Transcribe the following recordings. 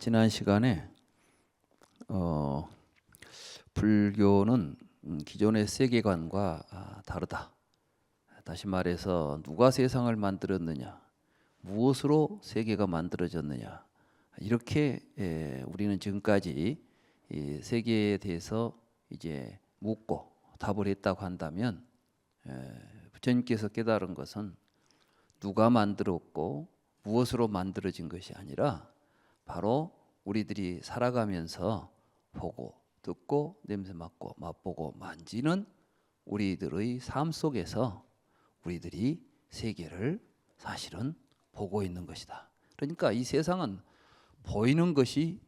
지난 시간에 불교는 기존의 세계관과 다르다. 다시 말해서 누가 세상을 만들었느냐, 무엇으로 세계가 만들어졌느냐, 이렇게 우리는 지금까지 이 세계에 대해서 이제 묻고 답을 했다고 한다면, 부처님께서 깨달은 것은 누가 만들었고 무엇으로 만들어진 것이 아니라 바로 우리들이 살아가면서 보고 듣고 냄새 맡고 맛보고 만지는 우리들의 삶 속에서 우리들이 세계를 사실은 보고 있는 것이다. 그러니까 이 세상은 보이는 것이,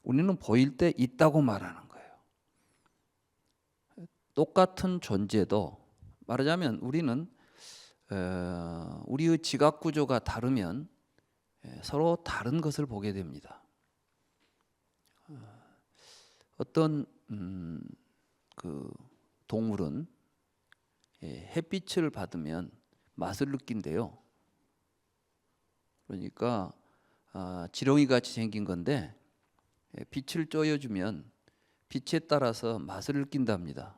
우리는 보일 때 있다고 말하는 거예요. 똑같은 존재도 말하자면 우리는 우리의 지각 구조가 다르면 서로 다른 것을 보게 됩니다. 어떤 그 동물은 햇빛을 받으면 맛을 느낀대요. 그러니까 지렁이 같이 생긴 건데 빛을 쬐어주면 빛에 따라서 맛을 느낀답니다.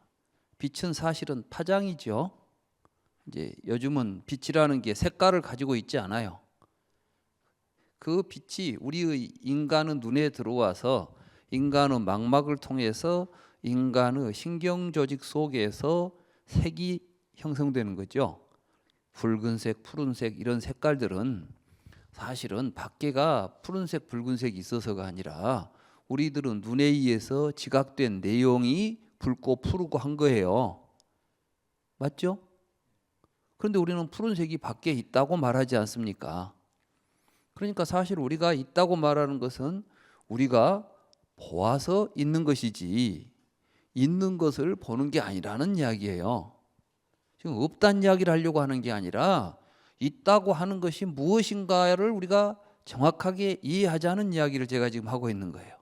빛은 사실은 파장이죠. 이제 요즘은 빛이라는 게 색깔을 가지고 있지 않아요. 그 빛이 우리의 인간의 눈에 들어와서 인간의 망막을 통해서 인간의 신경 조직 속에서 색이 형성되는 거죠. 붉은색, 푸른색 이런 색깔들은 사실은 밖에가 푸른색, 붉은색이 있어서가 아니라 우리들은 눈에 의해서 지각된 내용이 붉고 푸르고 한 거예요. 맞죠? 그런데 우리는 푸른색이 밖에 있다고 말하지 않습니까? 그러니까 사실 우리가 있다고 말하는 것은 우리가 보아서 있는 것이지 있는 것을 보는 게 아니라는 이야기예요. 지금 없다는 이야기를 하려고 하는 게 아니라 있다고 하는 것이 무엇인가를 우리가 정확하게 이해하자는 이야기를 제가 지금 하고 있는 거예요.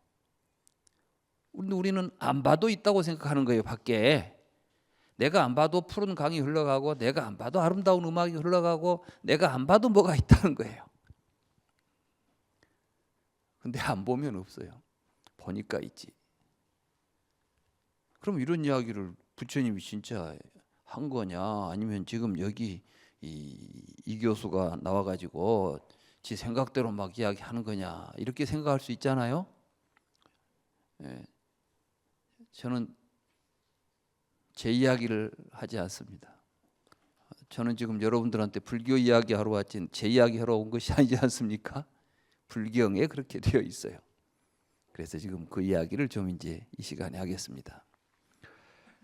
우리는 안 봐도 있다고 생각하는 거예요. 밖에 내가 안 봐도 푸른 강이 흘러가고 내가 안 봐도 아름다운 음악이 흘러가고 내가 안 봐도 뭐가 있다는 거예요. 근데 안 보면 없어요. 보니까 있지. 그럼 이런 이야기를 부처님이 진짜 한 거냐, 아니면 지금 여기 이 교수가 나와가지고 지 생각대로 막 이야기하는 거냐, 이렇게 생각할 수 있잖아요. 저는 제 이야기를 하지 않습니다. 저는 지금 여러분들한테 불교 이야기하러 왔지 제 이야기하러 온 것이 아니지 않습니까? 불경에 그렇게 되어 있어요. 그래서 지금 그 이야기를 좀 이제 이 시간에 하겠습니다.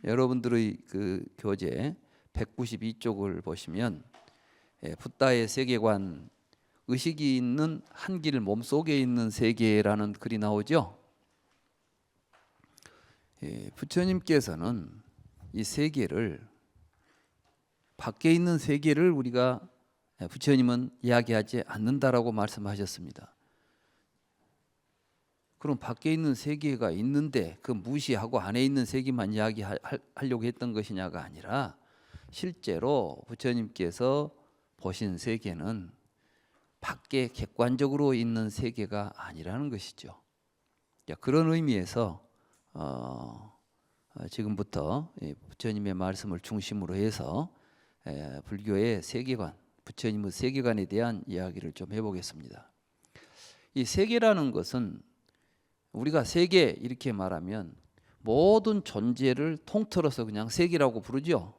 여러분들의 그 교재 192쪽을 보시면 붓다의 세계관, 의식이 있는 한길 몸속에 있는 세계라는 글이 나오죠. 부처님께서는 이 세계를, 밖에 있는 세계를 우리가 부처님은 이야기하지 않는다라고 말씀하셨습니다. 그럼 밖에 있는 세계가 있는데 그 무시하고 안에 있는 세계만 이야기하려고 했던 것이냐가 아니라 실제로 부처님께서 보신 세계는 밖에 객관적으로 있는 세계가 아니라는 것이죠. 그런 의미에서 지금부터 부처님의 말씀을 중심으로 해서 불교의 세계관, 부처님의 세계관에 대한 이야기를 좀 해보겠습니다. 이 세계라는 것은 우리가 세계 이렇게 말하면 모든 존재를 통틀어서 그냥 세계라고 부르죠.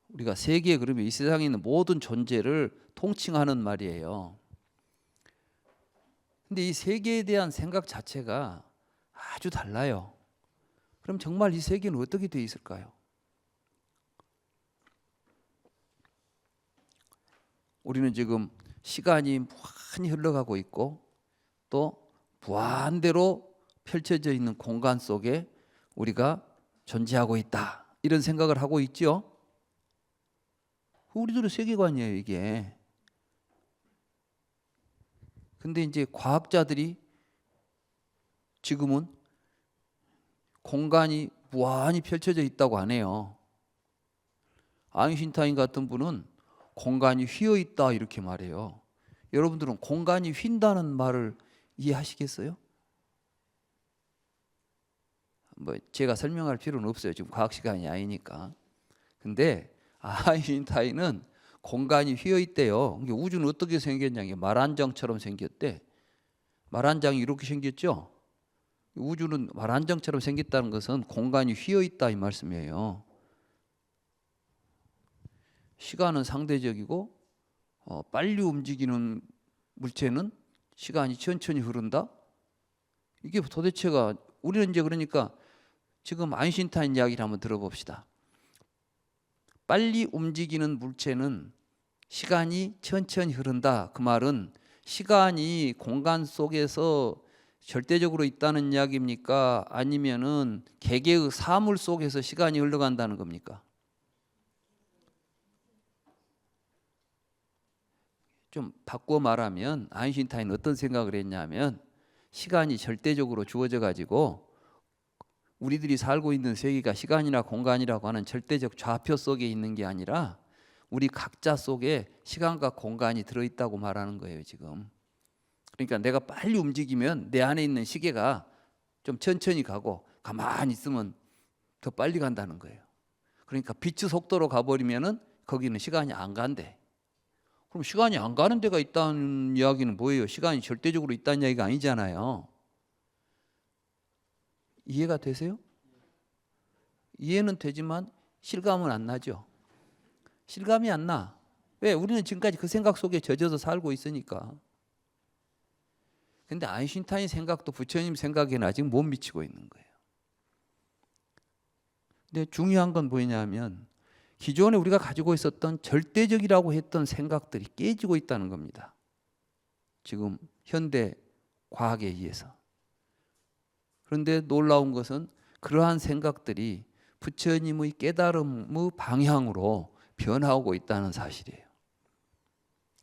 우리가 세계 그러면 이 세상에 있는 모든 존재를 통칭하는 말이에요. 근데 이 세계에 대한 생각 자체가 아주 달라요. 그럼 정말 이 세계는 어떻게 되어 있을까요? 우리는 지금 시간이 많이 흘러가고 있고 또 무한대로 펼쳐져 있는 공간 속에 우리가 존재하고 있다, 이런 생각을 하고 있죠. 우리들의 세계관이에요, 이게. 근데 이제 과학자들이 지금은 공간이 무한히 펼쳐져 있다고 하네요. 아인슈타인 같은 분은 공간이 휘어 있다 이렇게 말해요. 여러분들은 공간이 휜다는 말을 이해하시겠어요? 뭐 제가 설명할 필요는 없어요. 지금 과학 시간이 아니니까. 근데 아인슈타인은 공간이 휘어 있대요. 우주는 어떻게 생겼냐? 말한장처럼 생겼대. 말한장이 이렇게 생겼죠? 우주는 말한장처럼 생겼다는 것은 공간이 휘어 있다 이 말씀이에요. 시간은 상대적이고 빨리 움직이는 물체는 시간이 천천히 흐른다. 이게 도대체가 우리는 이제 그러니까 지금 아인슈타인 이야기를 한번 들어봅시다. 빨리 움직이는 물체는 시간이 천천히 흐른다. 그 말은 시간이 공간 속에서 절대적으로 있다는 이야기입니까? 아니면은 개개의 사물 속에서 시간이 흘러간다는 겁니까? 좀 바꿔 말하면 아인슈타인은 어떤 생각을 했냐면 시간이 절대적으로 주어져 가지고 우리들이 살고 있는 세계가 시간이나 공간이라고 하는 절대적 좌표 속에 있는 게 아니라 우리 각자 속에 시간과 공간이 들어있다고 말하는 거예요 지금. 그러니까 내가 빨리 움직이면 내 안에 있는 시계가 좀 천천히 가고 가만히 있으면 더 빨리 간다는 거예요. 그러니까 빛의 속도로 가버리면은 거기는 시간이 안 간대. 그럼 시간이 안 가는 데가 있다는 이야기는 뭐예요? 시간이 절대적으로 있다는 이야기가 아니잖아요. 이해가 되세요? 이해는 되지만 실감은 안 나죠. 실감이 안 나. 왜? 우리는 지금까지 그 생각 속에 젖어서 살고 있으니까. 근데 아인슈타인 생각도 부처님 생각에는 아직 못 미치고 있는 거예요. 근데 중요한 건 뭐냐면 기존에 우리가 가지고 있었던 절대적이라고 했던 생각들이 깨지고 있다는 겁니다. 지금 현대 과학에 의해서. 그런데 놀라운 것은 그러한 생각들이 부처님의 깨달음의 방향으로 변화하고 있다는 사실이에요.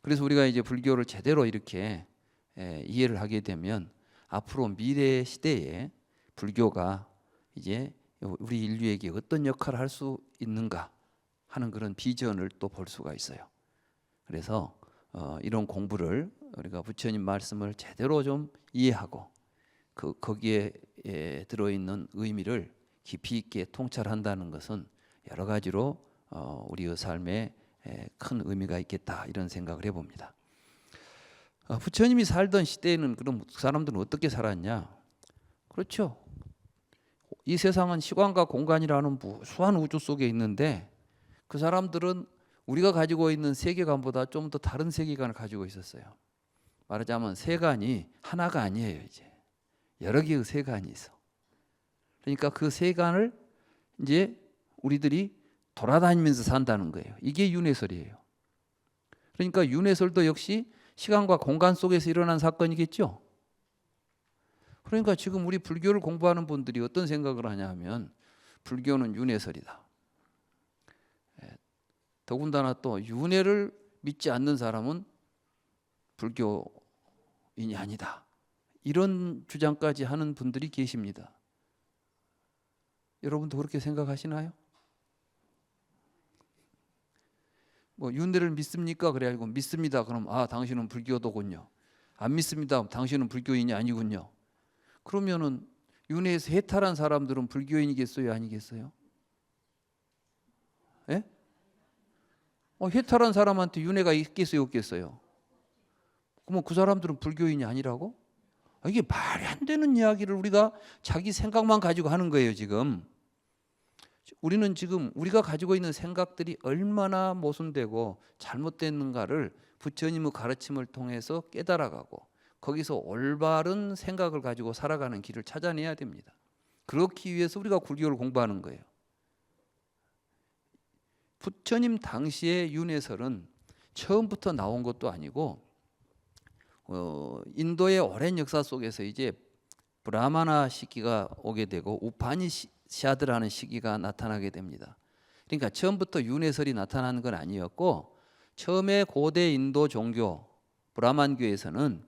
그래서 우리가 이제 불교를 제대로 이렇게 이해를 하게 되면 앞으로 미래 시대에 불교가 이제 우리 인류에게 어떤 역할을 할 수 있는가 하는 그런 비전을 또 볼 수가 있어요. 그래서 이런 공부를 우리가 부처님 말씀을 제대로 좀 이해하고 거기에 들어있는 의미를 깊이 있게 통찰한다는 것은 여러 가지로 우리의 삶에 큰 의미가 있겠다 이런 생각을 해봅니다. 부처님이 살던 시대에는 그럼 사람들은 어떻게 살았냐? 그렇죠. 이 세상은 시간과 공간이라는 무수한 우주 속에 있는데 그 사람들은 우리가 가지고 있는 세계관보다 좀 더 다른 세계관을 가지고 있었어요. 말하자면 세간이 하나가 아니에요. 이제 여러 개의 세간이 있어. 그러니까 그 세간을 이제 우리들이 돌아다니면서 산다는 거예요. 이게 윤회설이에요. 그러니까 윤회설도 역시 시간과 공간 속에서 일어난 사건이겠죠. 그러니까 지금 우리 불교를 공부하는 분들이 어떤 생각을 하냐 하면 불교는 윤회설이다. 더군다나 또 윤회를 믿지 않는 사람은 불교인이 아니다. 이런 주장까지 하는 분들이 계십니다. 여러분도 그렇게 생각하시나요? 뭐 윤회를 믿습니까? 그래가지고 믿습니다. 그럼 당신은 불교도군요. 안 믿습니다. 당신은 불교인이 아니군요. 그러면은 윤회에서 해탈한 사람들은 불교인이겠어요? 아니겠어요? 예? 해탈한 사람한테 윤회가 있겠어요? 없겠어요? 그러면 그 사람들은 불교인이 아니라고? 이게 말이 안 되는 이야기를 우리가 자기 생각만 가지고 하는 거예요 지금. 우리는 지금 우리가 가지고 있는 생각들이 얼마나 모순되고 잘못됐는가를 부처님의 가르침을 통해서 깨달아가고 거기서 올바른 생각을 가지고 살아가는 길을 찾아내야 됩니다. 그렇기 위해서 우리가 불교를 공부하는 거예요. 부처님 당시의 윤회설은 처음부터 나온 것도 아니고 인도의 오랜 역사 속에서 이제 브라마나 시기가 오게 되고 우파니샤드라는 시기가 나타나게 됩니다. 그러니까 처음부터 윤회설이 나타나는 건 아니었고 처음에 고대 인도 종교 브라만교에서는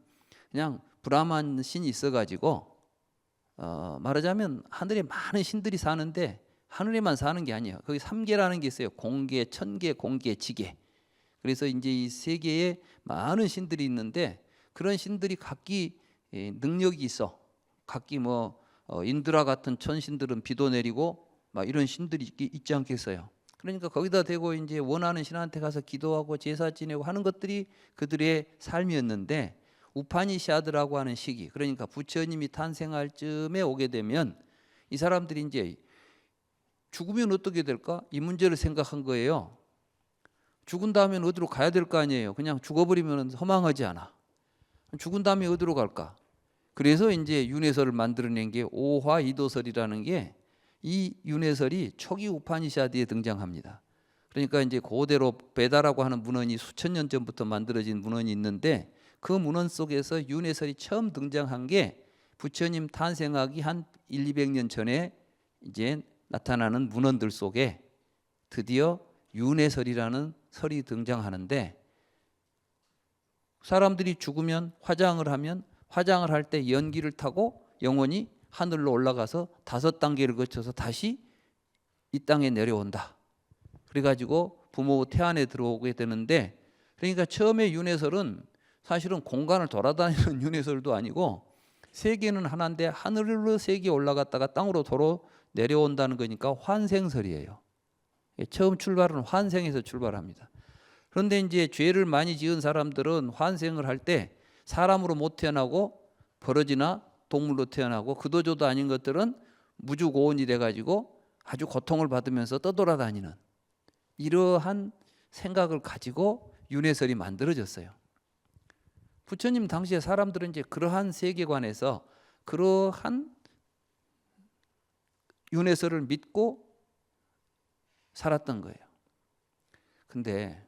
그냥 브라만 신이 있어가지고 말하자면 하늘에 많은 신들이 사는데 하늘에만 사는 게 아니에요. 거기 3계라는 게 있어요. 공계, 천계, 공계, 지계. 그래서 이제 이 세계에 많은 신들이 있는데 그런 신들이 각기 능력이 있어. 각기 인드라 같은 천신들은 비도 내리고 막 이런 신들이 있지 않겠어요. 그러니까 거기다 대고 이제 원하는 신한테 가서 기도하고 제사 지내고 하는 것들이 그들의 삶이었는데, 우파니샤드라고 하는 시기, 그러니까 부처님이 탄생할 쯤에 오게 되면 이 사람들이 이제 죽으면 어떻게 될까? 이 문제를 생각한 거예요. 죽은 다음에 어디로 가야 될 거 아니에요. 그냥 죽어버리면 허망하지 않아. 죽은 다음에 어디로 갈까? 그래서 이제 윤회설을 만들어낸 게 오화이도설이라는 게, 이 윤회설이 초기 우파니샤드에 등장합니다. 그러니까 이제 고대로 베다라고 하는 문헌이 수천 년 전부터 만들어진 문헌이 있는데, 그 문헌 속에서 윤회설이 처음 등장한 게 부처님 탄생하기 한 100~200년 전에 이제 나타나는 문헌들 속에 드디어 윤회설이라는 설이 등장하는데, 사람들이 죽으면 화장을 하면 화장을 할 때 연기를 타고 영혼이 하늘로 올라가서 5단계를 거쳐서 다시 이 땅에 내려온다. 그래가지고 부모 태안에 들어오게 되는데, 그러니까 처음에 윤회설은 사실은 공간을 돌아다니는 윤회설도 아니고 세계는 하나인데 하늘로 세계 올라갔다가 땅으로 도로 내려온다는 거니까 환생설이에요. 처음 출발은 환생에서 출발합니다. 그런데 이제 죄를 많이 지은 사람들은 환생을 할 때 사람으로 못 태어나고 버러지나 동물로 태어나고, 그도저도 아닌 것들은 무주고원이 돼가지고 아주 고통을 받으면서 떠돌아다니는 이러한 생각을 가지고 윤회설이 만들어졌어요. 부처님 당시에 사람들은 이제 그러한 세계관에서 그러한 윤회설을 믿고 살았던 거예요. 근데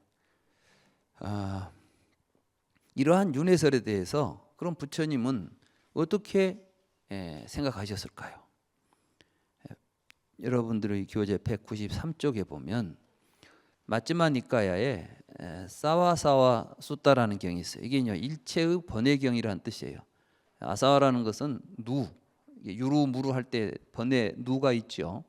이러한 윤회설에 대해서 그럼 부처님은 어떻게 생각하셨을까요? 여러분들의 교재 193쪽에 보면 마찌마 니까야에 사와사와 숫다라는 경이 있어요. 이게 일체의 번외경이라는 뜻이에요. 아사와라는 것은 누, 유루무루 할 때 번외 누가 있죠.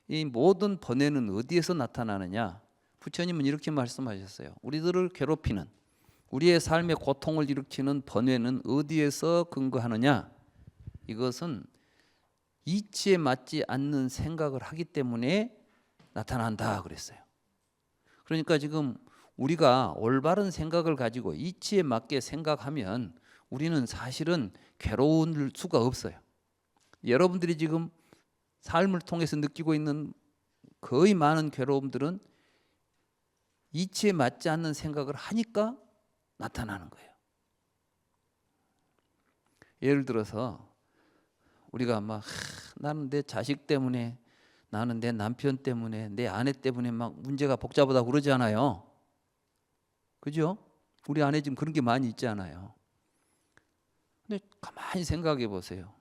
이 모든 번외는 어디에서 나타나느냐? 부처님은 이렇게 말씀하셨어요. 우리들을 괴롭히는, 우리의 삶에 고통을 일으키는 번외는 어디에서 근거하느냐? 이것은 이치에 맞지 않는 생각을 하기 때문에 나타난다 그랬어요. 그러니까 지금 우리가 올바른 생각을 가지고 이치에 맞게 생각하면 우리는 사실은 괴로울 수가 없어요. 여러분들이 지금 삶을 통해서 느끼고 있는 거의 많은 괴로움들은 이치에 맞지 않는 생각을 하니까 나타나는 거예요. 예를 들어서 우리가 나는 내 자식 때문에, 나는 내 남편 때문에, 내 아내 때문에 막 문제가 복잡하다고 그러지 않아요. 그죠? 우리 안에 지금 그런 게 많이 있지 않아요. 근데 가만히 생각해 보세요.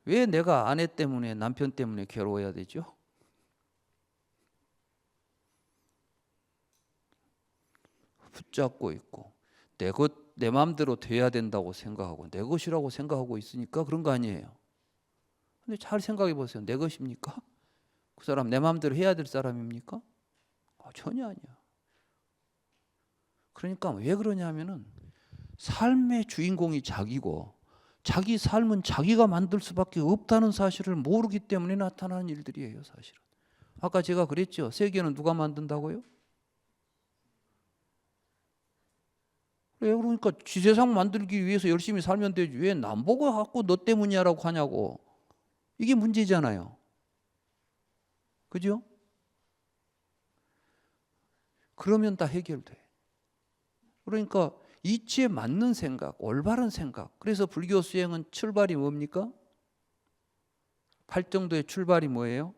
왜 내가 아내 때문에, 남편 때문에 괴로워야 되죠? 붙잡고 있고 내 마음대로 돼야 된다고 생각하고 내 것이라고 생각하고 있으니까 그런 거 아니에요. 근데 잘 생각해 보세요. 내 것입니까? 그 사람 내 마음대로 해야 될 사람입니까? 전혀 아니야. 그러니까 왜 그러냐면은 삶의 주인공이 자기고 자기 삶은 자기가 만들 수밖에 없다는 사실을 모르기 때문에 나타나는 일들이에요, 사실은. 아까 제가 그랬죠. 세계는 누가 만든다고요? 그래, 그러니까 지 세상 만들기 위해서 열심히 살면 되지. 왜 남 보고 갖고 너 때문이야라고 하냐고. 이게 문제잖아요. 그죠? 그러면 다 해결돼. 그러니까 이치에 맞는 생각, 올바른 생각. 그래서 불교 수행은 출발이 뭡니까? 팔정도의 출발이 뭐예요?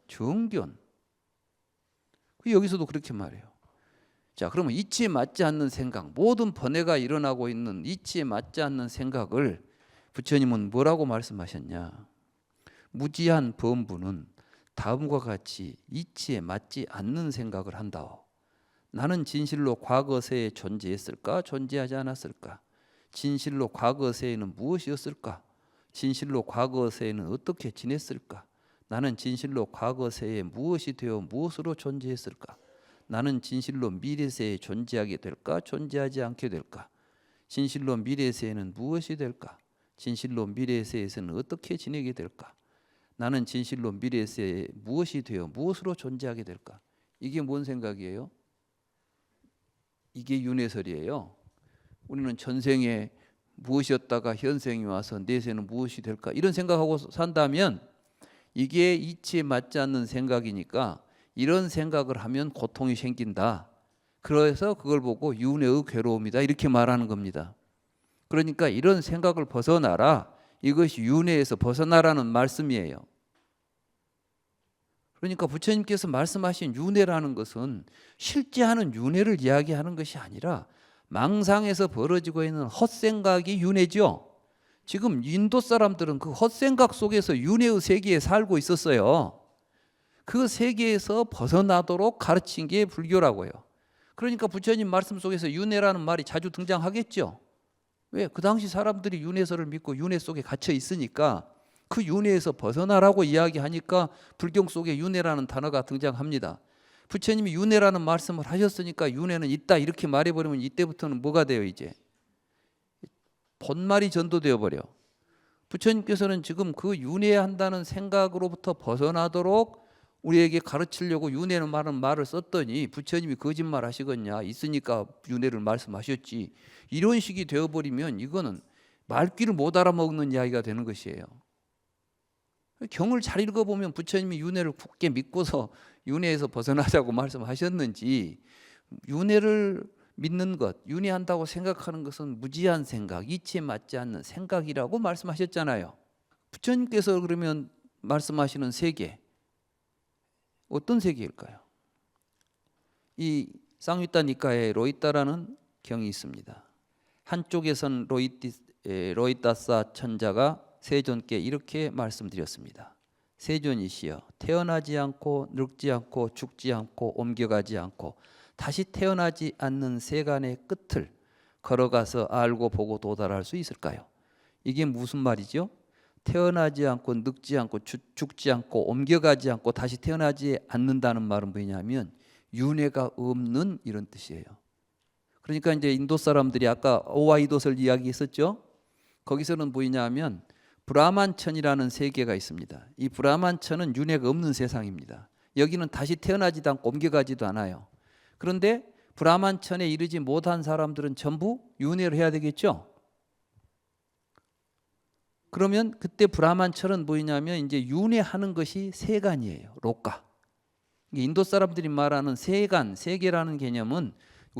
정견. 여기서도 그렇게 말해요. 자, 그러면 이치에 맞지 않는 생각, 모든 번뇌가 일어나고 있는 이치에 맞지 않는 생각을 부처님은 뭐라고 말씀하셨냐? 무지한 범부는 다음과 같이 이치에 맞지 않는 생각을 한다오. 나는 진실로 과거세에 존재했을까? 존재하지 않았을까? 진실로 과거세에는 무엇이었을까? 진실로 과거세에는 어떻게 지냈을까? 나는 진실로 과거세에 무엇이 되어 무엇으로 존재했을까? 나는 진실로 미래세에 존재하게 될까? 존재하지 않게 될까? 진실로 미래세에는 무엇이 될까? 진실로 미래세에서는 어떻게 지내게 될까? 나는 진실로 미래세에 무엇이 되어 무엇으로 존재하게 될까? 이게 뭔 생각이에요? 이게 윤회설이에요. 우리는 전생에 무엇이었다가 현생이 와서 내세는 무엇이 될까? 이런 생각하고 산다면 이게 이치에 맞지 않는 생각이니까 이런 생각을 하면 고통이 생긴다. 그래서 그걸 보고 윤회의 괴로움이다 이렇게 말하는 겁니다. 그러니까 이런 생각을 벗어나라. 이것이 윤회에서 벗어나라는 말씀이에요. 그러니까 부처님께서 말씀하신 윤회라는 것은 실제 하는 윤회를 이야기하는 것이 아니라 망상에서 벌어지고 있는 헛생각이 윤회죠. 지금 인도 사람들은 그 헛생각 속에서 윤회의 세계에 살고 있었어요. 그 세계에서 벗어나도록 가르친 게 불교라고요. 그러니까 부처님 말씀 속에서 윤회라는 말이 자주 등장하겠죠. 왜? 그 당시 사람들이 윤회설을 믿고 윤회 속에 갇혀 있으니까 그 윤회에서 벗어나라고 이야기하니까 불경 속에 윤회라는 단어가 등장합니다. 부처님이 윤회라는 말씀을 하셨으니까 윤회는 있다 이렇게 말해버리면 이때부터는 뭐가 돼요? 이제 본말이 전도되어 버려. 부처님께서는 지금 그 윤회한다는 생각으로부터 벗어나도록 우리에게 가르치려고 윤회는 말을 썼더니 부처님이 거짓말 하시겠냐? 있으니까 윤회를 말씀하셨지. 이런 식이 되어버리면 이거는 말귀를 못 알아먹는 이야기가 되는 것이에요. 경을 잘 읽어보면 부처님이 윤회를 굳게 믿고서 윤회에서 벗어나자고 말씀하셨는지 윤회를 믿는 것, 윤회한다고 생각하는 것은 무지한 생각, 이치에 맞지 않는 생각이라고 말씀하셨잖아요. 부처님께서 그러면 말씀하시는 세계 어떤 세계일까요? 이 쌍유타 니카에 로이타라는 경이 있습니다. 한쪽에선 로이타사 천자가 세존께 이렇게 말씀드렸습니다. 세존이시여 태어나지 않고 늙지 않고 죽지 않고 옮겨가지 않고 다시 태어나지 않는 세간의 끝을 걸어가서 알고 보고 도달할 수 있을까요? 이게 무슨 말이죠? 태어나지 않고 늙지 않고 죽지 않고 옮겨가지 않고 다시 태어나지 않는다는 말은 뭐냐면 윤회가 없는 이런 뜻이에요. 그러니까 이제 인도 사람들이 아까 오와이도설 이야기했었죠. 거기서는 뭐냐면 브라만천이라는 세계가 있습니다. 이 브라만천은 윤회가 없는 세상입니다. 여기는 다시 태어나지도 않고 옮겨가지도 않아요. 그런데 브라만천에 이르지 못한 사람들은 전부 윤회를 해야 되겠죠. 그러면 그때 브라만천은 뭐냐면 이제 윤회하는 것이 세간이에요. 로카. 인도 사람들이 말하는 세간, 세계라는 개념은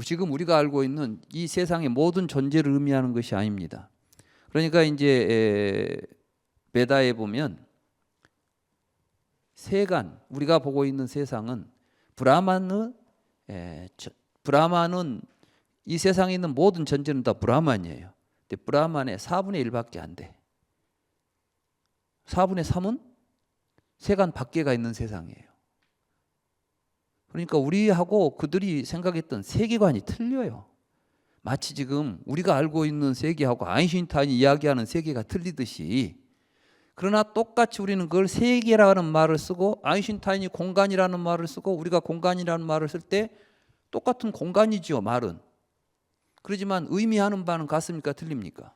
지금 우리가 알고 있는 이 세상의 모든 존재를 의미하는 것이 아닙니다. 그러니까 이제 베다에 보면 세간, 우리가 보고 있는 세상은 브라만은 이 세상에 있는 모든 존재는 다 브라만이에요. 근데 브라만의 4분의 1밖에 안 돼. 4분의 3은 세간 밖에가 있는 세상이에요. 그러니까 우리하고 그들이 생각했던 세계관이 틀려요. 마치 지금 우리가 알고 있는 세계하고 아인슈타인이 이야기하는 세계가 틀리듯이, 그러나 똑같이 우리는 그걸 세계라는 말을 쓰고 아인슈타인이 공간이라는 말을 쓰고 우리가 공간이라는 말을 쓸 때 똑같은 공간이죠, 말은. 그렇지만 의미하는 바는 같습니까? 틀립니까?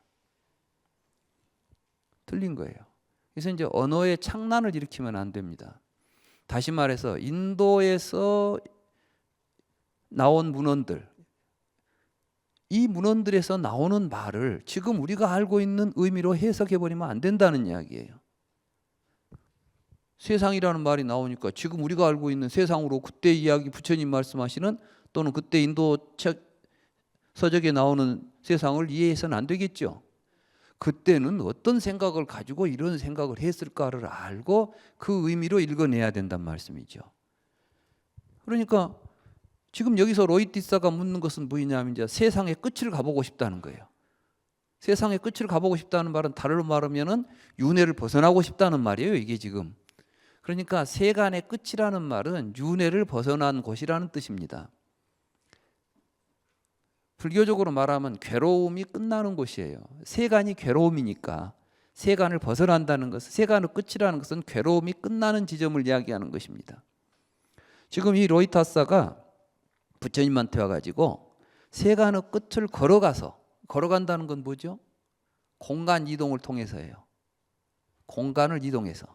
틀린 거예요. 그래서 이제 언어의 창난을 일으키면 안 됩니다. 다시 말해서 인도에서 나온 문헌들, 이 문헌들에서 나오는 말을 지금 우리가 알고 있는 의미로 해석해버리면 안 된다는 이야기예요. 세상이라는 말이 나오니까 지금 우리가 알고 있는 세상으로 그때 이야기 부처님 말씀하시는 또는 그때 인도 책 서적에 나오는 세상을 이해해서는 안 되겠죠. 그때는 어떤 생각을 가지고 이런 생각을 했을까를 알고 그 의미로 읽어내야 된단 말씀이죠. 그러니까 지금 여기서 로이티사가 묻는 것은 뭐냐면 이제 세상의 끝을 가보고 싶다는 거예요. 세상의 끝을 가보고 싶다는 말은 다르로 말하면은 윤회를 벗어나고 싶다는 말이에요. 이게 지금. 그러니까 세간의 끝이라는 말은 윤회를 벗어난 곳이라는 뜻입니다. 불교적으로 말하면 괴로움이 끝나는 곳이에요. 세간이 괴로움이니까 세간을 벗어난다는 것은, 세간의 끝이라는 것은 괴로움이 끝나는 지점을 이야기하는 것입니다. 지금 이 로이타사가 부처님한테 와가지고 세간의 끝을 걸어간다는 건 뭐죠? 공간 이동을 통해서예요. 공간을 이동해서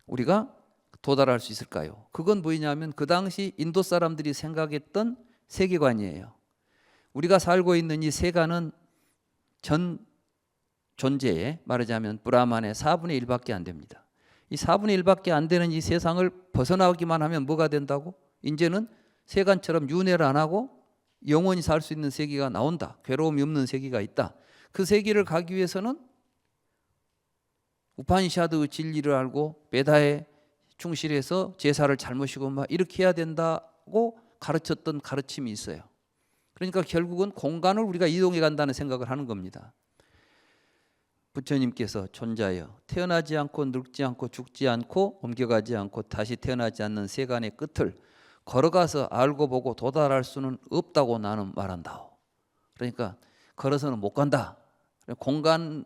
우리가 도달할 수 있을까요? 그건 뭐냐면 그 당시 인도 사람들이 생각했던 세계관이에요. 우리가 살고 있는 이 세간은 전 존재에 말하자면 브라만의 4분의 1밖에 안 됩니다. 이 4분의 1밖에 안 되는 이 세상을 벗어나기만 하면 뭐가 된다고? 이제는 세간처럼 윤회를 안 하고 영원히 살 수 있는 세계가 나온다. 괴로움이 없는 세계가 있다. 그 세계를 가기 위해서는 우파니샤드의 진리를 알고 베다에 충실해서 제사를 잘 모시고 막 이렇게 해야 된다고 가르쳤던 가르침이 있어요. 그러니까 결국은 공간을 우리가 이동해 간다는 생각을 하는 겁니다. 부처님께서 존자여 태어나지 않고 늙지 않고 죽지 않고 옮겨가지 않고 다시 태어나지 않는 세간의 끝을 걸어가서 알고 보고 도달할 수는 없다고 나는 말한다. 그러니까 걸어서는 못 간다. 공간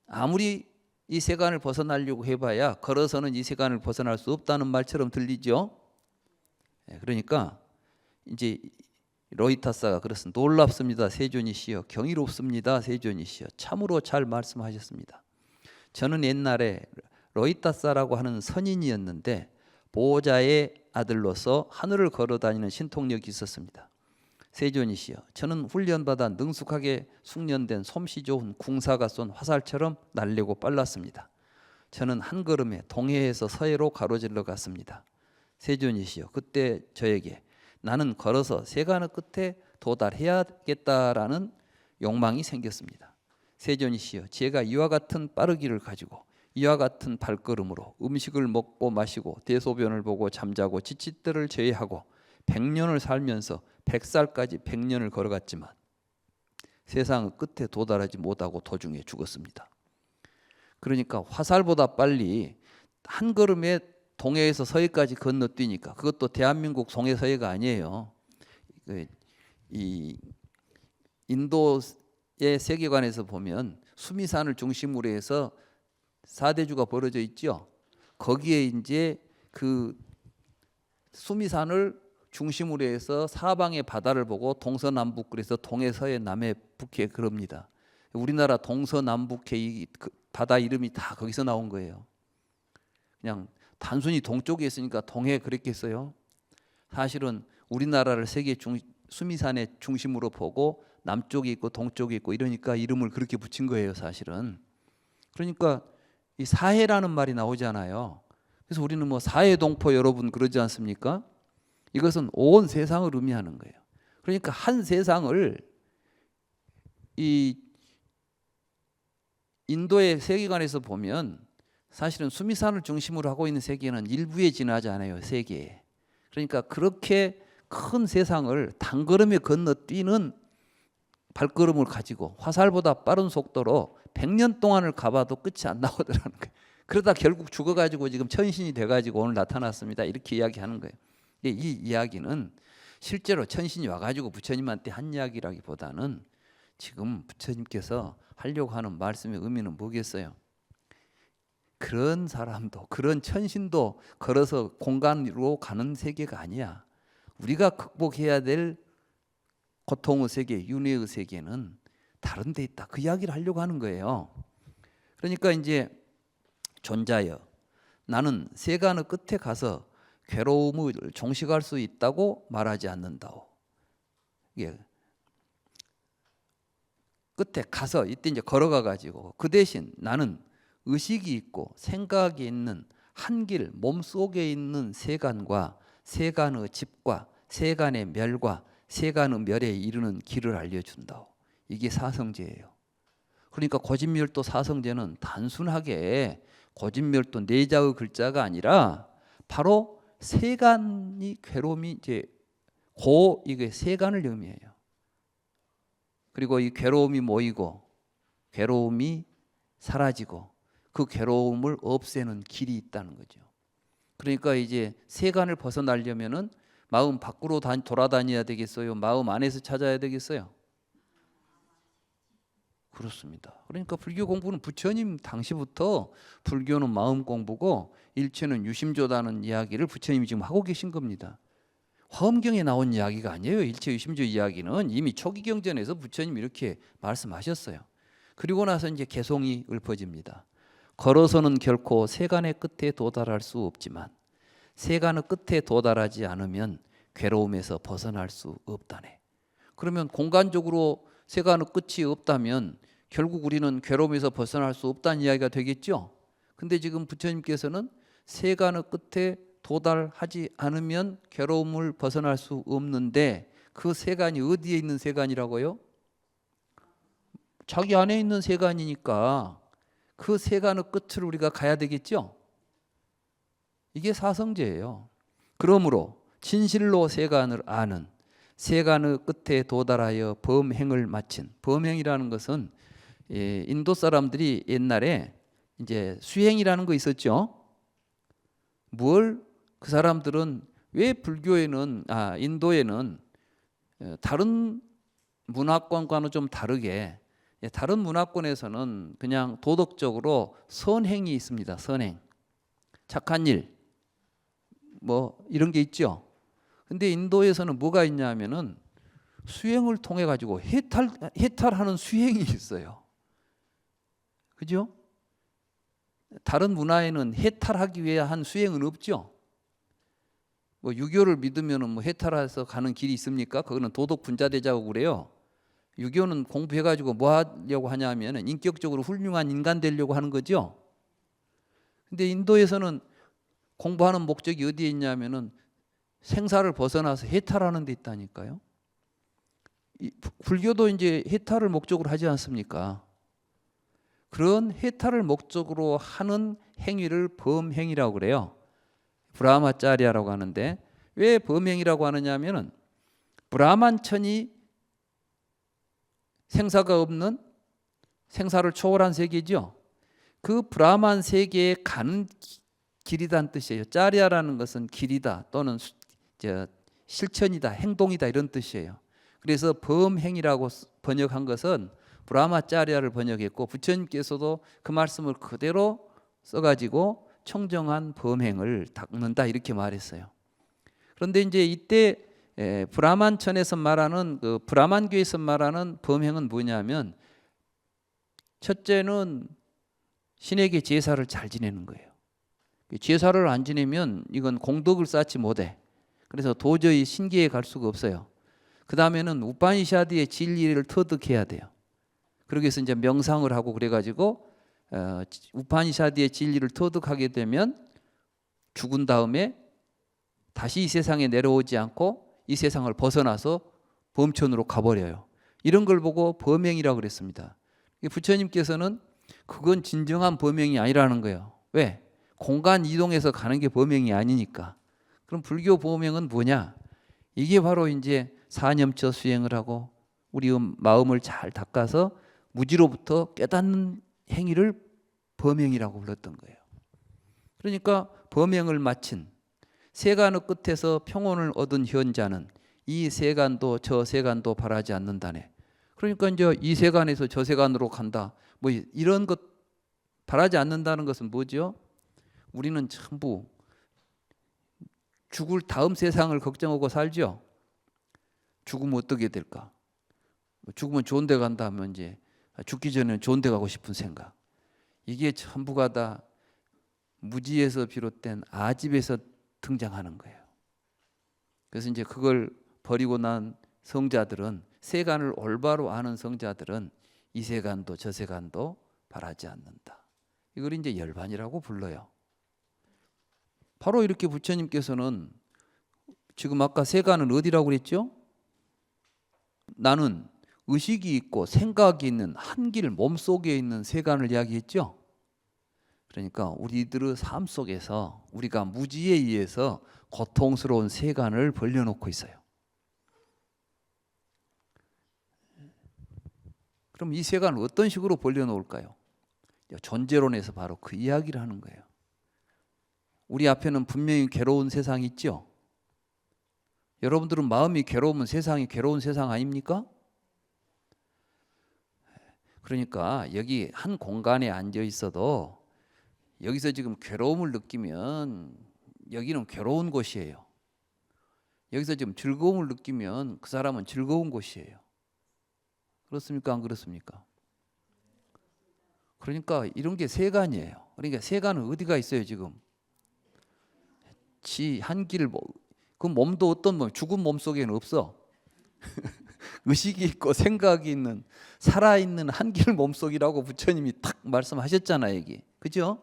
아무리 이 세간을 벗어나려고 해봐야 걸어서는 이 세간을 벗어날 수 없다는 말처럼 들리죠. 그러니까 이제 로이타사가 그렇습니다. 놀랍습니다 세존이시여, 경이롭습니다 세존이시여. 참으로 잘 말씀하셨습니다. 저는 옛날에 로이타사라고 하는 선인이었는데 보호자의 아들로서 하늘을 걸어다니는 신통력이 있었습니다. 세존이시여, 저는 훈련받아 능숙하게 숙련된 솜씨 좋은 궁사가 쏜 화살처럼 날려고 빨랐습니다. 저는 한 걸음에 동해에서 서해로 가로질러 갔습니다. 세존이시여, 그때 저에게 나는 걸어서 세간의 끝에 도달해야겠다라는 욕망이 생겼습니다. 세존이시여, 제가 이와 같은 빠르기를 가지고 이와 같은 발걸음으로 음식을 먹고 마시고 대소변을 보고 잠자고 지칫들을 제외하고 100년을 살면서 100살까지 100년을 걸어갔지만 세상의 끝에 도달하지 못하고 도중에 죽었습니다. 그러니까 화살보다 빨리 한 걸음에 동해에서 서해까지 건너뛰니까 그것도 대한민국 동해 서해가 아니에요. 이 인도의 세계관에서 보면 수미산을 중심으로 해서 사대주가 벌어져 있죠. 거기에 이제 그 수미산을 중심으로 해서 사방의 바다를 보고 동서남북, 그래서 동해 서해 남해 북해 그럽니다. 우리나라 동서남북해 이 바다 이름이 다 거기서 나온 거예요. 그냥 단순히 동쪽에 있으니까 동해 그랬겠어요. 사실은 우리나라를 세계 수미산의 중심으로 보고 남쪽에 있고 동쪽에 있고 이러니까 이름을 그렇게 붙인 거예요 사실은. 그러니까 이 사해라는 말이 나오잖아요. 그래서 우리는 뭐 사해동포 여러분 그러지 않습니까? 이것은 온 세상을 의미하는 거예요. 그러니까 한 세상을 이 인도의 세계관에서 보면 사실은 수미산을 중심으로 하고 있는 세계는 일부에 지나지 않아요. 세계에. 그러니까 그렇게 큰 세상을 단걸음에 건너뛰는 발걸음을 가지고 화살보다 빠른 속도로 100년 동안을 가봐도 끝이 안 나오더라는 거예요. 그러다 결국 죽어가지고 지금 천신이 돼가지고 오늘 나타났습니다. 이렇게 이야기하는 거예요. 이 이야기는 실제로 천신이 와가지고 부처님한테 한 이야기라기보다는 지금 부처님께서 하려고 하는 말씀의 의미는 뭐겠어요? 그런 사람도 그런 천신도 걸어서 공간으로 가는 세계가 아니야. 우리가 극복해야 될 고통의 세계, 윤회의 세계는 다른 데 있다. 그 이야기를 하려고 하는 거예요. 그러니까 이제 존자여, 나는 세간의 끝에 가서 괴로움을 종식할 수 있다고 말하지 않는다오. 이게 끝에 가서 이때 이제 걸어가 가지고 그 대신 나는 의식이 있고 생각이 있는 한길 몸속에 있는 세간과 세간의 집과 세간의 멸과 세간의 멸에 이르는 길을 알려준다오. 이게 사성제예요. 그러니까 고진멸도 사성제는 단순하게 고진멸도 내자의 글자가 아니라 바로 세간이 괴로움이 이제 이게 세간을 의미해요. 그리고 이 괴로움이 모이고 괴로움이 사라지고 그 괴로움을 없애는 길이 있다는 거죠. 그러니까 이제 세간을 벗어나려면은 마음 밖으로 돌아다녀야 되겠어요? 마음 안에서 찾아야 되겠어요? 그렇습니다. 그러니까 불교 공부는 부처님 당시부터 불교는 마음 공부고 일체는 유심조다는 이야기를 부처님이 지금 하고 계신 겁니다. 화엄경에 나온 이야기가 아니에요. 일체유심주의 이야기는 이미 초기경전에서 부처님 이렇게 말씀하셨어요. 그리고 나서 이제 개송이 읊어집니다. 걸어서는 결코 세간의 끝에 도달할 수 없지만 세간의 끝에 도달하지 않으면 괴로움에서 벗어날 수 없다네. 그러면 공간적으로 세간의 끝이 없다면 결국 우리는 괴로움에서 벗어날 수 없다는 이야기가 되겠죠. 근데 지금 부처님께서는 세간의 끝에 도달하지 않으면 괴로움을 벗어날 수 없는데 그 세간이 어디에 있는 세간이라고요? 자기 안에 있는 세간이니까 그 세간의 끝을 우리가 가야 되겠죠. 이게 사성제예요. 그러므로 진실로 세간을 아는, 세간의 끝에 도달하여 범행을 마친, 범행이라는 것은 인도 사람들이 옛날에 이제 수행이라는 거 있었죠. 뭘 그 사람들은 왜 불교에는 인도에는 다른 문화권과는 좀 다르게 다른 문화권에서는 그냥 도덕적으로 선행이 있습니다. 선행, 착한 일, 뭐 이런 게 있죠. 근데 인도에서는 뭐가 있냐면은 수행을 통해 가지고 해탈하는 수행이 있어요. 그죠? 다른 문화에는 해탈하기 위해 한 수행은 없죠. 뭐 유교를 믿으면은 뭐 해탈해서 가는 길이 있습니까? 그거는 도덕 분자되자고 그래요. 유교는 공부해 가지고 뭐 하려고 하냐면은 인격적으로 훌륭한 인간 되려고 하는 거죠. 근데 인도에서는 공부하는 목적이 어디에 있냐면은 생사를 벗어나서 해탈하는 데 있다니까요. 불교도 이제 해탈을 목적으로 하지 않습니까? 그런 해탈을 목적으로 하는 행위를 범행이라고 그래요. 브라마짜리아라고 하는데 왜 범행이라고 하느냐면은 브라만천이 생사가 없는 생사를 초월한 세계죠. 그 브라만 세계에 가는 길이란 뜻이에요. 짜리아라는 것은 길이다 또는 실천이다, 행동이다 이런 뜻이에요. 그래서 범행이라고 번역한 것은 브라마짜리아를 번역했고 부처님께서도 그 말씀을 그대로 써가지고 청정한 범행을 닦는다 이렇게 말했어요. 그런데 이제 이때 브라만천에서 말하는 그 브라만교에서 말하는 범행은 뭐냐면 첫째는 신에게 제사를 잘 지내는 거예요. 제사를 안 지내면 이건 공덕을 쌓지 못해. 그래서 도저히 신기에 갈 수가 없어요. 그 다음에는 우파니샤드의 진리를 터득해야 돼요. 그러기 위해서 이제 명상을 하고 그래가지고 우파니샤드의 진리를 터득하게 되면 죽은 다음에 다시 이 세상에 내려오지 않고 이 세상을 벗어나서 범천으로 가버려요. 이런 걸 보고 범행이라고 그랬습니다. 부처님께서는 그건 진정한 범행이 아니라는 거예요. 왜? 공간 이동해서 가는 게 범행이 아니니까. 그럼 불교 범행은 뭐냐? 이게 바로 이제 사념처 수행을 하고 우리 마음을 잘 닦아서 무지로부터 깨닫는 행위를 범행이라고 불렀던 거예요. 그러니까 범행을 마친 세간의 끝에서 평온을 얻은 현자는 이 세간도 저 세간도 바라지 않는다네. 그러니까 이제 이 세간에서 저 세간으로 간다. 뭐 이런 것 바라지 않는다는 것은 뭐죠? 우리는 전부 죽을 다음 세상을 걱정하고 살죠. 죽으면 어떻게 될까? 죽으면 좋은 데 간다 하면 이제 죽기 전에는 좋은 데 가고 싶은 생각. 이게 전부가 다 무지에서 비롯된 아집에서 등장하는 거예요. 그래서 이제 그걸 버리고 난 성자들은 세간을 올바로 아는 성자들은 이 세간도 저 세간도 바라지 않는다. 이걸 이제 열반이라고 불러요. 바로 이렇게 부처님께서는 지금 아까 세간은 어디라고 그랬죠? 나는 의식이 있고 생각이 있는 한길 몸속에 있는 세간을 이야기했죠. 그러니까 우리들의 삶 속에서 우리가 무지에 의해서 고통스러운 세간을 벌려놓고 있어요. 그럼 이 세간을 어떤 식으로 벌려놓을까요? 존재론에서 바로 그 이야기를 하는 거예요. 우리 앞에는 분명히 괴로운 세상이 있죠. 여러분들은 마음이 괴로우면 세상이 괴로운 세상 아닙니까? 그러니까 여기 한 공간에 앉아 있어도 여기서 지금 괴로움을 느끼면 여기는 괴로운 곳이에요. 여기서 지금 즐거움을 느끼면 그 사람은 즐거운 곳이에요. 그렇습니까? 안 그렇습니까? 그러니까 이런 게 세간이에요. 그러니까 세간은 어디가 있어요 지금? 지 한길 그 몸도 어떤 몸, 죽은 몸 속에는 없어. 의식이 있고 생각이 있는 살아있는 한길 몸속이라고 부처님이 탁 말씀하셨잖아요 여기. 그죠?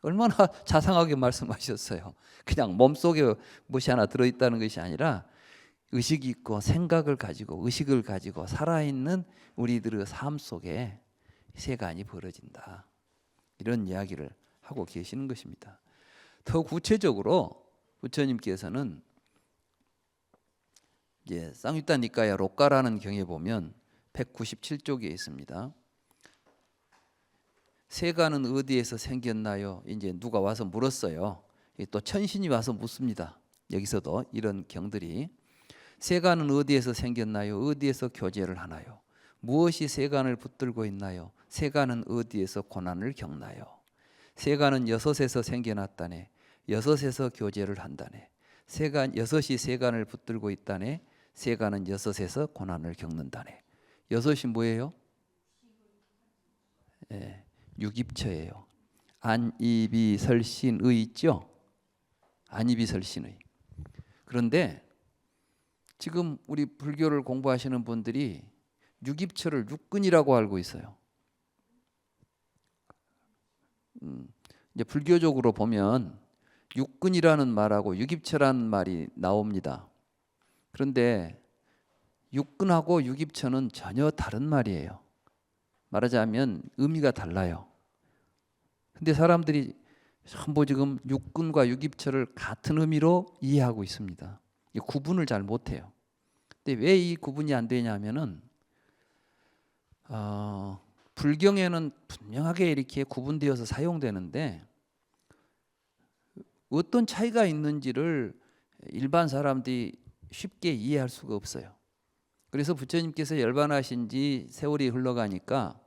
얼마나 자상하게 말씀하셨어요. 그냥 몸속에 무엇이 하나 들어있다는 것이 아니라 의식이 있고 생각을 가지고 의식을 가지고 살아있는 우리들의 삶 속에 세간이 벌어진다. 이런 이야기를 하고 계시는 것입니다. 더 구체적으로 부처님께서는 이제 쌍유타 니까야 록가라는 경에 보면 197쪽에 있습니다. 세간은 어디에서 생겼나요? 이제 누가 와서 물었어요. 또 천신이 와서 묻습니다. 여기서도 이런 경들이 세간은 어디에서 생겼나요? 어디에서 교제를 하나요? 무엇이 세간을 붙들고 있나요? 세간은 어디에서 고난을 겪나요? 세간은 여섯에서 생겨났다네. 여섯에서 교제를 한다네. 세간 여섯이 세간을 붙들고 있다네. 세간은 여섯에서 고난을 겪는다네. 여섯이 뭐예요? 유깁처예요. 안이비설신의 있죠? 안이비설신의. 그런데 지금 우리 불교를 공부하시는 분들이 유깁처를 육근이라고 알고 있어요. 이제 불교적으로 보면 육근이라는 말하고 유깁처라는 말이 나옵니다. 그런데 육근하고 유깁처는 전혀 다른 말이에요. 말하자면 의미가 달라요. 근데 사람들이 전부 지금 육근과 유깁처를 같은 의미로 이해하고 있습니다. 이 구분을 잘 못해요. 근데 왜 이 구분이 안 되냐면은 불경에는 분명하게 이렇게 구분되어서 사용되는데 어떤 차이가 있는지를 일반 사람들이 쉽게 이해할 수가 없어요. 그래서 부처님께서 열반하신 지 세월이 흘러가니까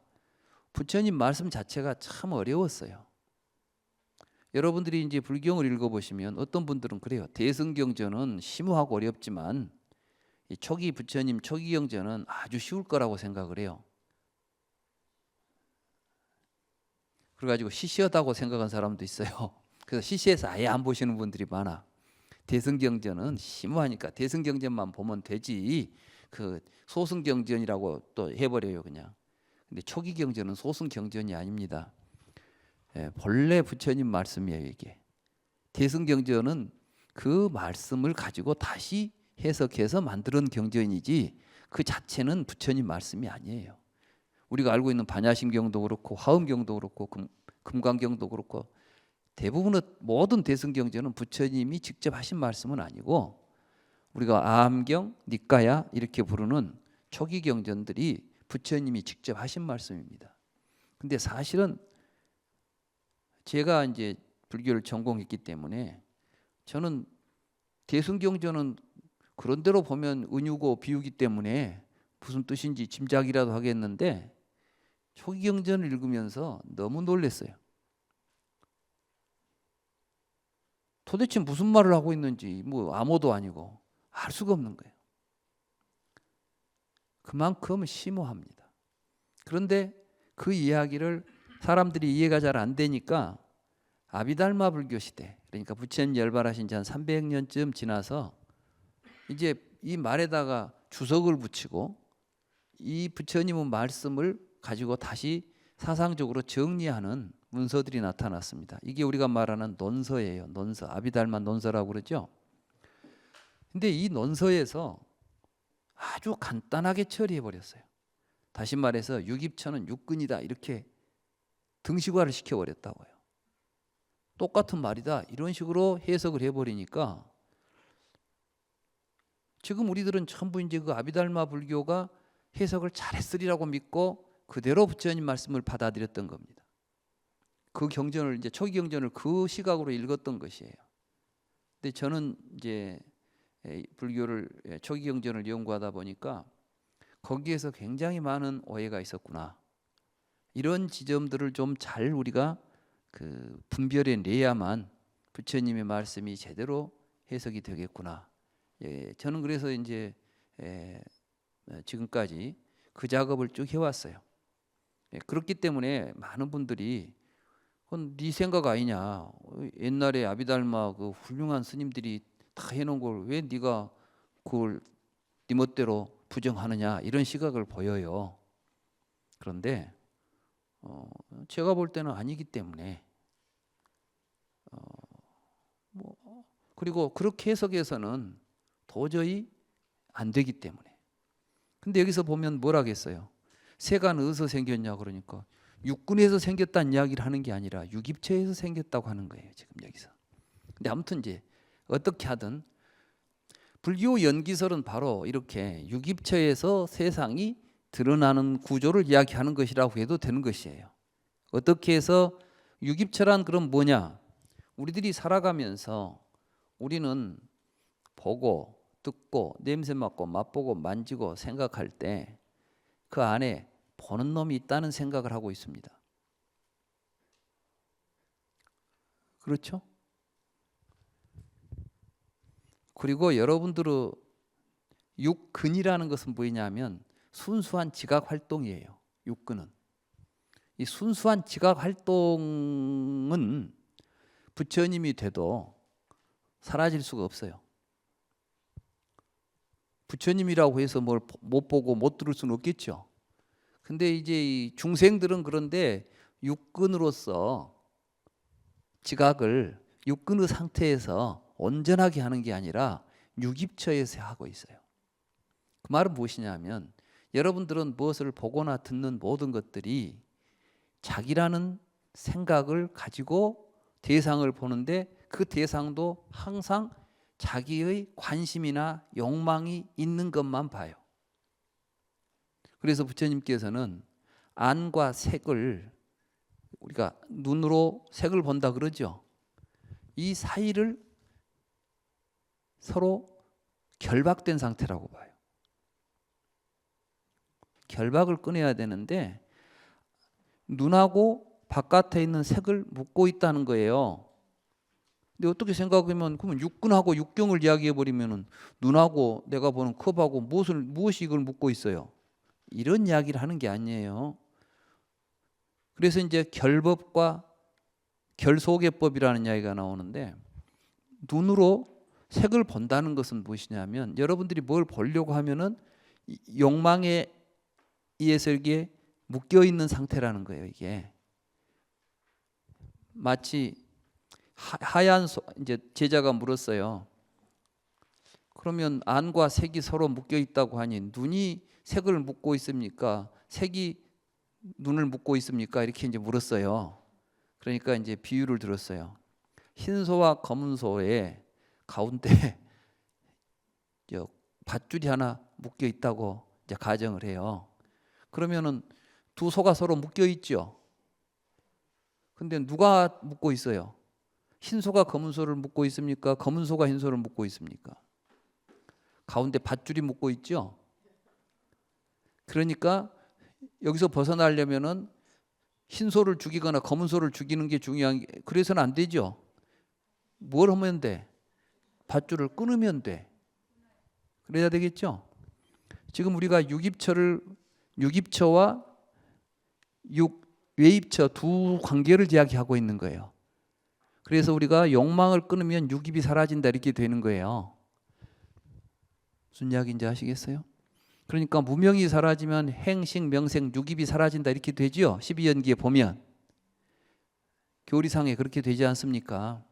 부처님 말씀 자체가 참 어려웠어요. 여러분들이 이제 불경을 읽어보시면 어떤 분들은 그래요. 대승경전은 심오하고 어렵지만 이 초기 부처님 초기 경전은 아주 쉬울 거라고 생각을 해요. 그래가지고 시시하다고 생각한 사람도 있어요. 그래서 시시해서 아예 안 보시는 분들이 많아. 대승경전은 심오하니까 대승경전만 보면 되지. 그 소승경전이라고 또 해버려요 그냥. 근데 초기 경전은 소승경전이 아닙니다. 본래 부처님 말씀이에요 이게. 대승경전은 그 말씀을 가지고 다시 해석해서 만든 경전이지 그 자체는 부처님 말씀이 아니에요. 우리가 알고 있는 반야심경도 그렇고 화엄경도 그렇고 금강경도 그렇고 대부분의 모든 대승경전은 부처님이 직접 하신 말씀은 아니고 우리가 아함경, 니까야 이렇게 부르는 초기 경전들이 부처님이 직접 하신 말씀입니다. 근데 사실은 제가 이제 불교를 전공했기 때문에 저는 대승경전은 그런 대로 보면 은유고 비유기 때문에 무슨 뜻인지 짐작이라도 하겠는데 초기 경전을 읽으면서 너무 놀랐어요. 도대체 무슨 말을 하고 있는지 뭐 암호도 아니고 알 수가 없는 거예요. 그만큼 심오합니다. 그런데 그 이야기를 사람들이 이해가 잘 안 되니까 아비달마 불교 시대, 그러니까 부처님 열반하신 지 한 300년쯤 지나서 이제 이 말에다가 주석을 붙이고 이 부처님의 말씀을 가지고 다시 사상적으로 정리하는 문서들이 나타났습니다. 이게 우리가 말하는 논서예요. 논서, 아비달마 논서라고 그러죠. 근데 이 논서에서 아주 간단하게 처리해 버렸어요. 다시 말해서 유깁처는 육근이다 이렇게 등식화를 시켜버렸다고요. 똑같은 말이다 이런 식으로 해석을 해버리니까 지금 우리들은 전부 이제 그 아비달마 불교가 해석을 잘했으리라고 믿고 그대로 부처님 말씀을 받아들였던 겁니다. 그 경전을 이제 초기 경전을 그 시각으로 읽었던 것이에요. 근데 저는 이제 불교를 초기 경전을 연구하다 보니까 거기에서 굉장히 많은 오해가 있었구나. 이런 지점들을 좀 잘 우리가 그 분별해 내야만 부처님의 말씀이 제대로 해석이 되겠구나. 저는 그래서 이제 지금까지 그 작업을 쭉 해왔어요. 그렇기 때문에 많은 분들이 그건 네 생각 아니냐. 옛날에 아비달마 그 훌륭한 스님들이 다 해놓은 걸 왜 네가 그걸 네 멋대로 부정하느냐 이런 시각을 보여요. 그런데 제가 볼 때는 아니기 때문에 그리고 그렇게 해석해서는 도저히 안 되기 때문에. 근데 여기서 보면 뭐라겠어요? 세간 어디서 생겼냐 그러니까 육군에서 생겼다는 이야기를 하는 게 아니라 유깁처에서 생겼다고 하는 거예요. 지금 여기서. 근데 아무튼 이제 어떻게 하든 불교 연기설은 바로 이렇게 유깁처에서 세상이 드러나는 구조를 이야기하는 것이라고 해도 되는 것이에요. 어떻게 해서 유깁처란 그럼 뭐냐? 우리들이 살아가면서 우리는 보고 듣고 냄새 맡고 맛보고 만지고 생각할 때 그 안에 보는 놈이 있다는 생각을 하고 있습니다. 그렇죠? 그리고 여러분들의 육근이라는 것은 뭐냐면 순수한 지각 활동이에요. 육근은. 이 순수한 지각 활동은 부처님이 돼도 사라질 수가 없어요. 부처님이라고 해서 뭘 못 보고 못 들을 수는 없겠죠. 근데 이제 이 중생들은 그런데 육근으로서 지각을 육근의 상태에서 온전하게 하는 게 아니라 유깁처에서 하고 있어요. 그 말은 무엇이냐면 여러분들은 무엇을 보거나 듣는 모든 것들이 자기라는 생각을 가지고 대상을 보는데 그 대상도 항상 자기의 관심이나 욕망이 있는 것만 봐요. 그래서 부처님께서는 안과 색을 우리가 눈으로 색을 본다 그러죠. 이 사이를 서로 결박된 상태라고 봐요. 결박을 끊어야 되는데 눈하고 바깥에 있는 색을 묶고 있다는 거예요. 근데 어떻게 생각하면 그러면 육근하고 육경을 이야기해 버리면은 눈하고 내가 보는 컵하고 무엇이 이걸 묶고 있어요? 이런 이야기를 하는 게 아니에요. 그래서 이제 결법과 결소개법이라는 이야기가 나오는데 눈으로 색을 본다는 것은 무엇이냐면 여러분들이 뭘 보려고 하면은 욕망에 의해서 이게 묶여 있는 상태라는 거예요. 이게 마치 하얀 이제 제자가 물었어요. 그러면 안과 색이 서로 묶여 있다고 하니 눈이 색을 묶고 있습니까? 색이 눈을 묶고 있습니까? 이렇게 이제 물었어요. 그러니까 이제 비유를 들었어요. 흰 소와 검은 소의 가운데 밧줄이 하나 묶여 있다고 이제 가정을 해요. 그러면은 두 소가 서로 묶여 있죠. 근데 누가 묶고 있어요? 흰 소가 검은 소를 묶고 있습니까? 검은 소가 흰 소를 묶고 있습니까? 가운데 밧줄이 묶고 있죠. 그러니까 여기서 벗어나려면은 흰 소를 죽이거나 검은 소를 죽이는 게 중요한 게 그래서는 안 되죠. 뭘 하면 돼? 밧줄을 끊으면 돼. 그래야 되겠죠. 지금 우리가 유깁처와 외입처 두 관계를 이야기하고 있는 거예요. 그래서 우리가 욕망을 끊으면 유깁이 사라진다 이렇게 되는 거예요. 무슨 이야기인지 아시겠어요? 그러니까 무명이 사라지면 행식, 명생, 유깁이 사라진다 이렇게 되죠. 12연기에 보면 교리상에 그렇게 되지 않습니까?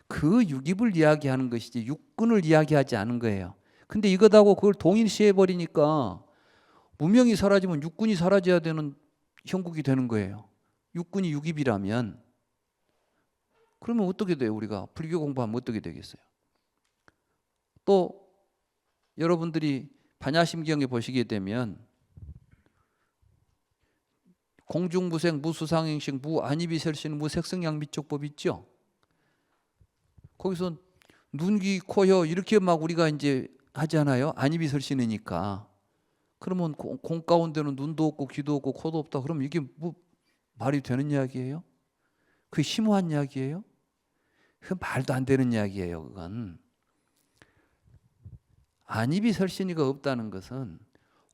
그 유깁을 이야기하는 것이지 육근을 이야기하지 않은 거예요. 근데 이것하고 그걸 동일시해 버리니까 무명이 사라지면 육근이 사라져야 되는 형국이 되는 거예요. 육근이 유깁이라면 그러면 어떻게 돼요? 우리가 불교 공부하면 어떻게 되겠어요? 또 여러분들이 반야심경에 보시게 되면 공중무생, 무수상행식, 무안이비설신, 무색성양미촉법 있죠? 거기서 눈, 귀, 코, 혀 이렇게 막 우리가 이제 하잖아요. 안이비설신이니까. 그러면 공 가운데는 눈도 없고 귀도 없고 코도 없다. 그럼 이게 뭐 말이 되는 이야기예요? 그게 심오한 이야기예요? 그 말도 안 되는 이야기예요. 그건. 안입이 설신이가 없다는 것은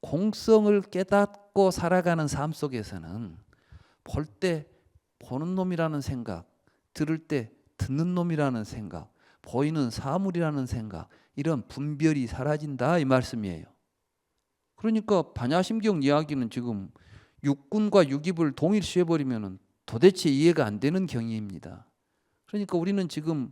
공성을 깨닫고 살아가는 삶 속에서는 볼 때 보는 놈이라는 생각, 들을 때 듣는 놈이라는 생각, 보이는 사물이라는 생각, 이런 분별이 사라진다 이 말씀이에요. 그러니까 반야심경 이야기는 지금 육군과 육입을 동일시해버리면 도대체 이해가 안 되는 경위입니다. 그러니까 우리는 지금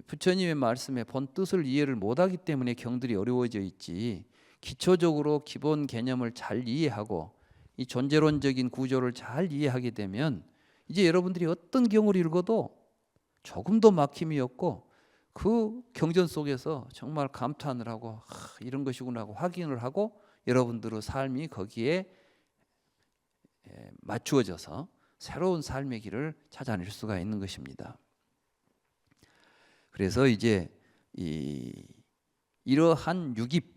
부처님의 말씀에 본 뜻을 이해를 못하기 때문에 경들이 어려워져 있지, 기초적으로 기본 개념을 잘 이해하고 이 존재론적인 구조를 잘 이해하게 되면 이제 여러분들이 어떤 경을 읽어도 조금도 막힘이 없고 그 경전 속에서 정말 감탄을 하고 이런 것이구나 하고 확인을 하고 여러분들의 삶이 거기에 맞추어져서 새로운 삶의 길을 찾아낼 수가 있는 것입니다. 그래서 이제 이러한 육입,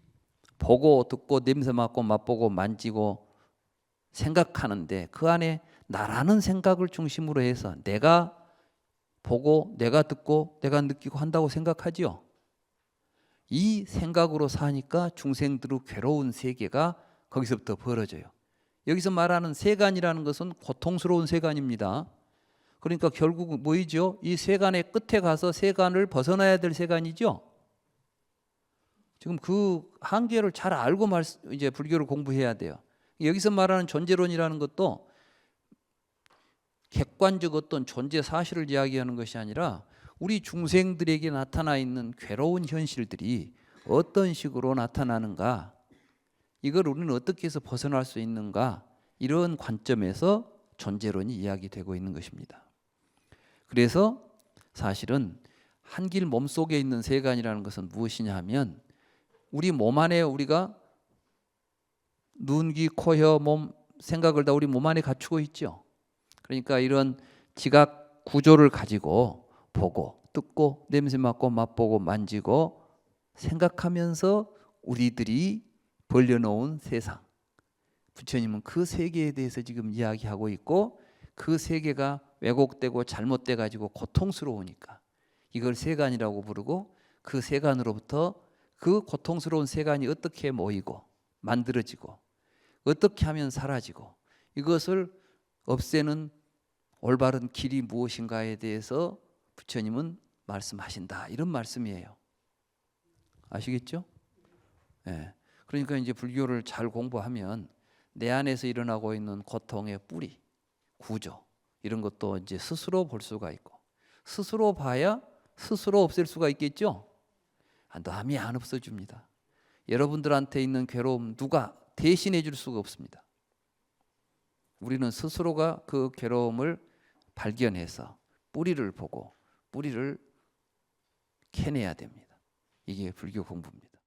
보고 듣고 냄새 맡고 맛보고 만지고 생각하는데 그 안에 나라는 생각을 중심으로 해서 내가 보고 내가 듣고 내가 느끼고 한다고 생각하지요. 이 생각으로 사니까 중생들의 괴로운 세계가 거기서부터 벌어져요. 여기서 말하는 세간이라는 것은 고통스러운 세간입니다. 그러니까 결국 뭐이죠? 이 세간의 끝에 가서 세간을 벗어나야 될 세간이죠. 지금 그 한계를 잘 알고 이제 불교를 공부해야 돼요. 여기서 말하는 존재론이라는 것도 객관적 어떤 존재 사실을 이야기하는 것이 아니라 우리 중생들에게 나타나 있는 괴로운 현실들이 어떤 식으로 나타나는가, 이걸 우리는 어떻게 해서 벗어날 수 있는가, 이런 관점에서 존재론이 이야기되고 있는 것입니다. 그래서 사실은 한길 몸속에 있는 세간이라는 것은 무엇이냐 하면 우리 몸 안에 우리가 눈, 귀, 코, 혀, 몸, 생각을 다 우리 몸 안에 갖추고 있죠. 그러니까 이런 지각 구조를 가지고 보고 듣고 냄새 맡고 맛보고 만지고 생각하면서 우리들이 벌려놓은 세상, 부처님은 그 세계에 대해서 지금 이야기하고 있고 그 세계가 왜곡되고 잘못돼 가지고 고통스러우니까 이걸 세간이라고 부르고 그 세간으로부터 그 고통스러운 세간이 어떻게 모이고 만들어지고 어떻게 하면 사라지고 이것을 없애는 올바른 길이 무엇인가에 대해서 부처님은 말씀하신다, 이런 말씀이에요. 아시겠죠? 네. 그러니까 이제 불교를 잘 공부하면 내 안에서 일어나고 있는 고통의 뿌리, 구조, 이런 것도 이제 스스로 볼 수가 있고, 스스로 봐야 스스로 없앨 수가 있겠죠? 남이 안 없어줍니다. 여러분들한테 있는 괴로움 누가 대신해 줄 수가 없습니다. 우리는 스스로가 그 괴로움을 발견해서 뿌리를 보고 뿌리를 캐내야 됩니다. 이게 불교 공부입니다.